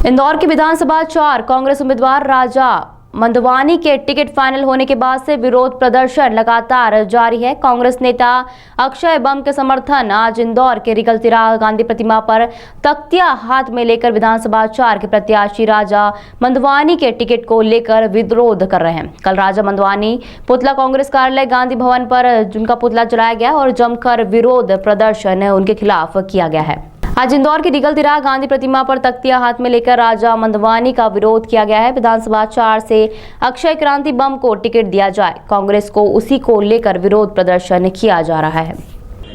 इंदौर की विधानसभा 4 कांग्रेस उम्मीदवार राजा मंदवानी के टिकट फाइनल होने के बाद से विरोध प्रदर्शन लगातार जारी है। कांग्रेस नेता अक्षय बम के समर्थन आज इंदौर के रिगलतिरा गांधी प्रतिमा पर तख्तियां हाथ में लेकर विधानसभा 4 के प्रत्याशी राजा मंदवानी के टिकट को लेकर विरोध कर रहे हैं। कल राजा मंदवानी पुतला कांग्रेस कार्यालय गांधी भवन पर जिनका पुतला जलाया गया और जमकर विरोध प्रदर्शन उनके खिलाफ किया गया है। आज इंदौर की रिगलतिरा गांधी प्रतिमा पर तख्तियां हाथ में लेकर राजा मंदवानी का विरोध किया गया है। विधानसभा 4 से अक्षय क्रांति बम को टिकट दिया जाए, कांग्रेस को उसी को लेकर विरोध प्रदर्शन किया जा रहा है।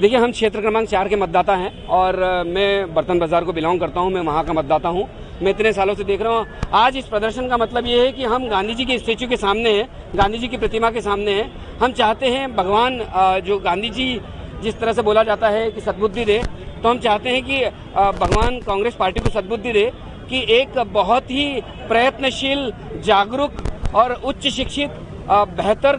देखिए, हम क्षेत्र क्रमांक 4 के मतदाता हैं और मैं बर्तन बाजार को बिलोंग करता हूं। मैं वहां का मतदाता हूं। मैं इतने सालों से देख रहा हूं। आज इस प्रदर्शन का मतलब ये है कि हम गांधी जी के स्टेचू के सामने हैं, गांधी जी की प्रतिमा के सामने हैं। हम चाहते हैं भगवान जो गांधी जी जिस तरह से बोला जाता है कि सद्बुद्धि दे, तो हम चाहते हैं कि भगवान कांग्रेस पार्टी को सद्बुद्धि दे कि एक बहुत ही प्रयत्नशील, जागरूक और उच्च शिक्षित बेहतर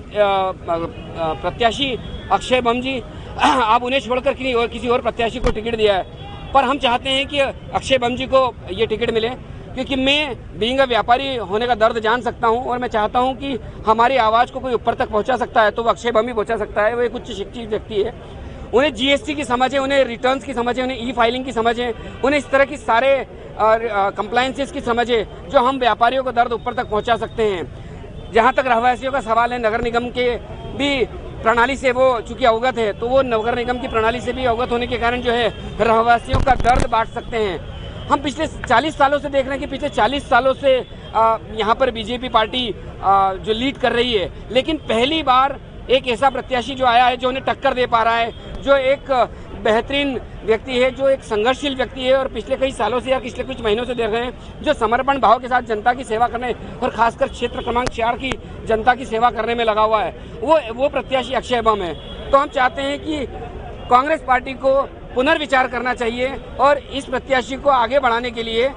प्रत्याशी अक्षय बम जी, आप उन्हें छोड़कर किसी और प्रत्याशी को टिकट दिया है। पर हम चाहते हैं कि अक्षय बम जी को ये टिकट मिले, क्योंकि मैं बीइंग अ व्यापारी होने का दर्द जान सकता हूं और मैं चाहता हूं कि हमारी आवाज़ को कोई ऊपर तक पहुंचा सकता है तो वो अक्षय बम ही पहुंचा सकता है। वो एक उच्च शिक्षित व्यक्ति है। उन्हें जीएसटी की समझ है, उन्हें रिटर्न्स की समझ है, उन्हें ई फाइलिंग की समझ है, उन्हें इस तरह की सारे कंप्लायंसेस की समझ है जो हम व्यापारियों को दर्द ऊपर तक पहुंचा सकते हैं। जहां तक रहवासियों का सवाल है, नगर निगम के भी प्रणाली से वो चूंकि अवगत है, तो वो नगर निगम की प्रणाली से भी अवगत होने के कारण जो है रहवासियों का दर्द बांट सकते हैं। हम पिछले 40 सालों से देख रहे हैं कि पिछले 40 सालों से यहाँ पर बीजेपी पार्टी जो लीड कर रही है, लेकिन पहली बार एक ऐसा प्रत्याशी जो आया है जो उन्हें टक्कर दे पा रहा है, जो एक बेहतरीन व्यक्ति है, जो एक संघर्षशील व्यक्ति है और पिछले कई सालों से या पिछले कुछ महीनों से देख रहे हैं जो समर्पण भाव के साथ जनता की सेवा करने और खासकर क्षेत्र क्रमांक 4 की जनता की सेवा करने में लगा हुआ है, वो प्रत्याशी अक्षय बम है। तो हम चाहते हैं कि कांग्रेस पार्टी को पुनर्विचार करना चाहिए और इस प्रत्याशी को आगे बढ़ाने के लिए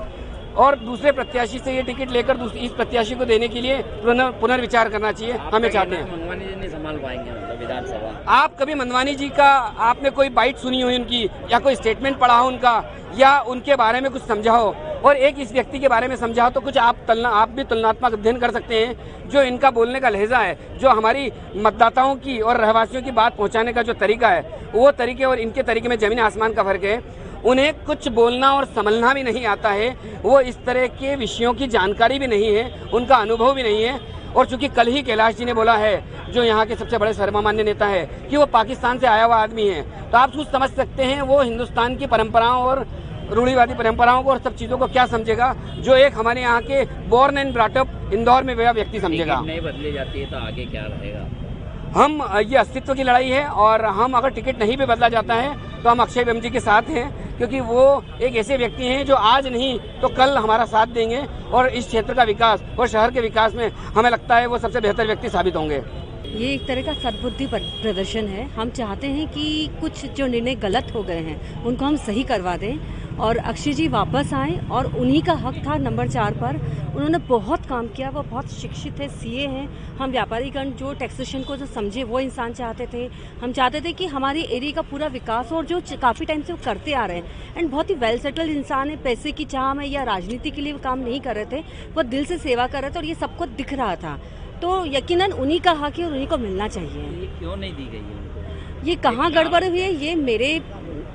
और दूसरे प्रत्याशी से ये टिकट लेकर इस प्रत्याशी को देने के लिए पुनर्विचार करना चाहिए। हमें चाहते हैं मंदवानी जी नहीं संभाल पाएंगे मतलब विधानसभा। आप कभी मंदवानी जी का आपने कोई बाइट सुनी हुई उनकी, या कोई स्टेटमेंट पढ़ा हो उनका, या उनके बारे में कुछ समझा हो और एक इस व्यक्ति के बारे में समझा हो, तो कुछ आप भी तुलनात्मक अध्ययन कर सकते हैं। जो इनका बोलने का लहजा है, जो हमारी मतदाताओं की और रहवासियों की बात पहुंचाने का जो तरीका है, वो तरीके और इनके तरीके में जमीन आसमान का फर्क है। उन्हें कुछ बोलना और समझना भी नहीं आता है, वो इस तरह के विषयों की जानकारी भी नहीं है, उनका अनुभव भी नहीं है। और चूंकि कल ही कैलाश जी ने बोला है, जो यहाँ के सबसे बड़े सर्वमान्य नेता है, कि वो पाकिस्तान से आया हुआ आदमी है, तो आप कुछ समझ सकते हैं वो हिंदुस्तान की परंपराओं और रूढ़िवादी परंपराओं को और सब चीज़ों को क्या समझेगा, जो एक हमारे यहाँ के बोर्न एंड ब्रॉटअप इंदौर में वह व्यक्ति समझेगा। नहीं बदली जाती है तो आगे क्या रहेगा? हम ये अस्तित्व की लड़ाई है और हम अगर टिकट नहीं भी बदला जाता है तो हम अक्षय बम जी के साथ हैं, क्योंकि वो एक ऐसे व्यक्ति हैं जो आज नहीं तो कल हमारा साथ देंगे और इस क्षेत्र का विकास और शहर के विकास में हमें लगता है वो सबसे बेहतर व्यक्ति साबित होंगे। ये एक तरह का सद्बुद्धि प्रदर्शन है। हम चाहते हैं कि कुछ जो निर्णय गलत हो गए हैं उनको हम सही करवा दें और अक्षय जी वापस आएँ, और उन्हीं का हक था नंबर 4 पर। उन्होंने बहुत काम किया, वो बहुत शिक्षित है, सीए हैं। हम व्यापारीगण जो टैक्सेशन को जो समझे वो इंसान चाहते थे। हम चाहते थे कि हमारे एरिया का पूरा विकास, और जो काफ़ी टाइम से वो करते आ रहे हैं एंड बहुत ही वेल सेटल्ड इंसान है। पैसे की चाह में या राजनीति के लिए वो काम नहीं कर रहे थे, वो दिल से सेवा कर रहे थे और ये सबको दिख रहा था। तो यकीनन उन्हीं का हक है और उन्हीं को मिलना चाहिए। ये क्यों नहीं दी गई है उनको? ये कहाँ गड़बड़ हुई है ये मेरे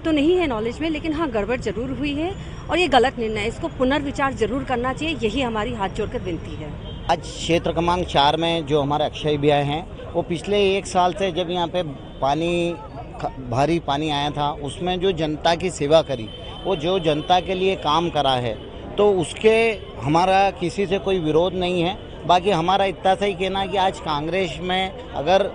तो नहीं है नॉलेज में, लेकिन हाँ गड़बड़ जरूर हुई है और ये गलत निर्णय है। इसको पुनर्विचार जरूर करना चाहिए, यही हमारी हाथ जोड़कर विनती है। आज क्षेत्र क्रमांक 4 में जो हमारे अक्षय भैया हैं, वो पिछले 1 साल से जब यहाँ पे भारी पानी आया था, उसमें जो जनता की सेवा करी, वो जो जनता के लिए काम करा है, तो उसके हमारा किसी से कोई विरोध नहीं है। बाकी हमारा इतना सा ही कहना है कि आज कांग्रेस में अगर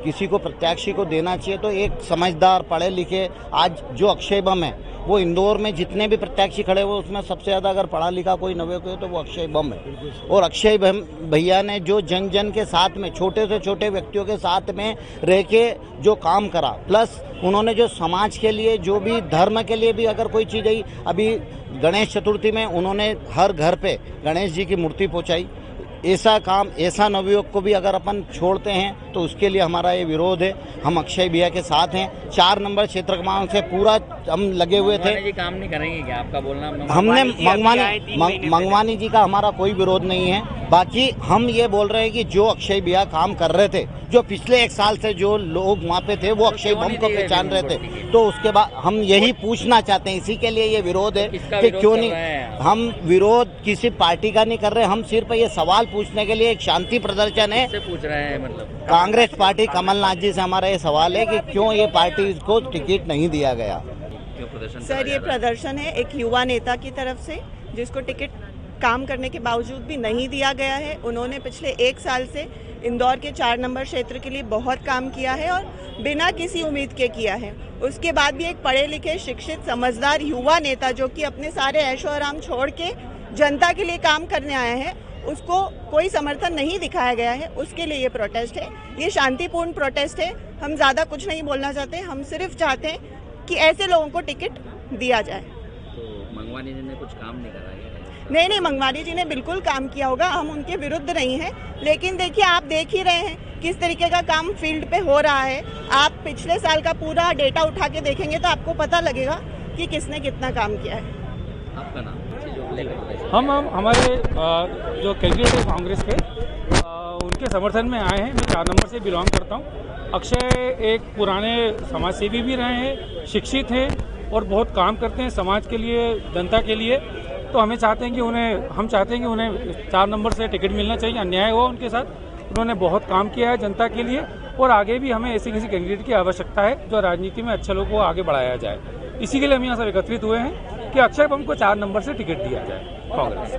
किसी को प्रत्याशी को देना चाहिए तो एक समझदार पढ़े लिखे, आज जो अक्षय बम है वो इंदौर में जितने भी प्रत्याशी खड़े हुए उसमें सबसे ज़्यादा अगर पढ़ा लिखा कोई नवे को है तो वो अक्षय बम है। और अक्षय बम भैया ने जो जन जन के साथ में, छोटे से छोटे व्यक्तियों के साथ में रह के जो काम करा, प्लस उन्होंने जो समाज के लिए, जो भी धर्म के लिए भी अगर कोई चीज़ आई, अभी गणेश चतुर्थी में उन्होंने हर घर पे गणेश जी की मूर्ति पहुँचाई। ऐसा काम, ऐसा नवयुवक को भी अगर अपन छोड़ते हैं तो उसके लिए हमारा ये विरोध है। हम अक्षय भैया के साथ हैं। 4 नंबर क्षेत्र क्रमांक से पूरा हम लगे हुए थे। जी काम नहीं करेंगे क्या, आपका बोलना? हमने मंगवानी जी का हमारा कोई विरोध नहीं है। बाकी हम ये बोल रहे हैं कि जो अक्षय भैया काम कर रहे थे, जो पिछले 1 साल से जो लोग वहाँ पे थे वो अक्षय बम को पहचान रहे थे, तो उसके बाद हम यही पूछना चाहते हैं, इसी के लिए ये विरोध है कि क्यों नहीं। हम विरोध किसी पार्टी का नहीं कर रहे, हम सिर्फ ये सवाल पूछने के लिए एक शांति प्रदर्शन है। पूछ रहे हैं मतलब कांग्रेस पार्टी कमलनाथ जी से हमारा ये सवाल है कि क्यों ये पार्टी को टिकट नहीं दिया गया। सर, ये प्रदर्शन है एक युवा नेता की तरफ से, जिसको टिकट काम करने के बावजूद भी नहीं दिया गया है। उन्होंने पिछले 1 साल से इंदौर के 4 नंबर क्षेत्र के लिए बहुत काम किया है और बिना किसी उम्मीद के किया है। उसके बाद भी एक पढ़े लिखे, शिक्षित, समझदार युवा नेता जो कि अपने सारे ऐशो आराम छोड़ के जनता के लिए काम करने आया है, उसको कोई समर्थन नहीं दिखाया गया है। उसके लिए ये प्रोटेस्ट है। ये शांतिपूर्ण प्रोटेस्ट है। हम ज़्यादा कुछ नहीं बोलना चाहते। हम सिर्फ चाहते हैं कि ऐसे लोगों को टिकट दिया जाए। तो मंगवानी जी ने कुछ काम नहीं करा है? नहीं, मंगवानी जी ने बिल्कुल काम किया होगा। हम उनके विरुद्ध नहीं हैं, लेकिन देखिए, आप देख ही रहे हैं किस तरीके का काम फील्ड पे हो रहा है। आप पिछले साल का पूरा डेटा उठा के देखेंगे तो आपको पता लगेगा कि किसने कितना काम किया है। आपका नाम? हम हमारे जो कैंडिडेट है कांग्रेस के, उनके समर्थन में आए हैं। मैं 4 नंबर से बिलोंग करता हूं। अक्षय एक पुराने समाजसेवी भी रहे हैं, शिक्षित हैं और बहुत काम करते हैं समाज के लिए, जनता के लिए। तो हम चाहते हैं कि उन्हें 4 नंबर से टिकट मिलना चाहिए। अन्याय हुआ उनके साथ, उन्होंने बहुत काम किया है जनता के लिए और आगे भी हमें ऐसे किसी कैंडिडेट की आवश्यकता है जो राजनीति में अच्छे लोगों को आगे बढ़ाया जाए। इसी के लिए हम यहाँ सब एकत्रित हुए हैं कि अक्षय बम को 4 नंबर से टिकट दिया जाए कांग्रेस।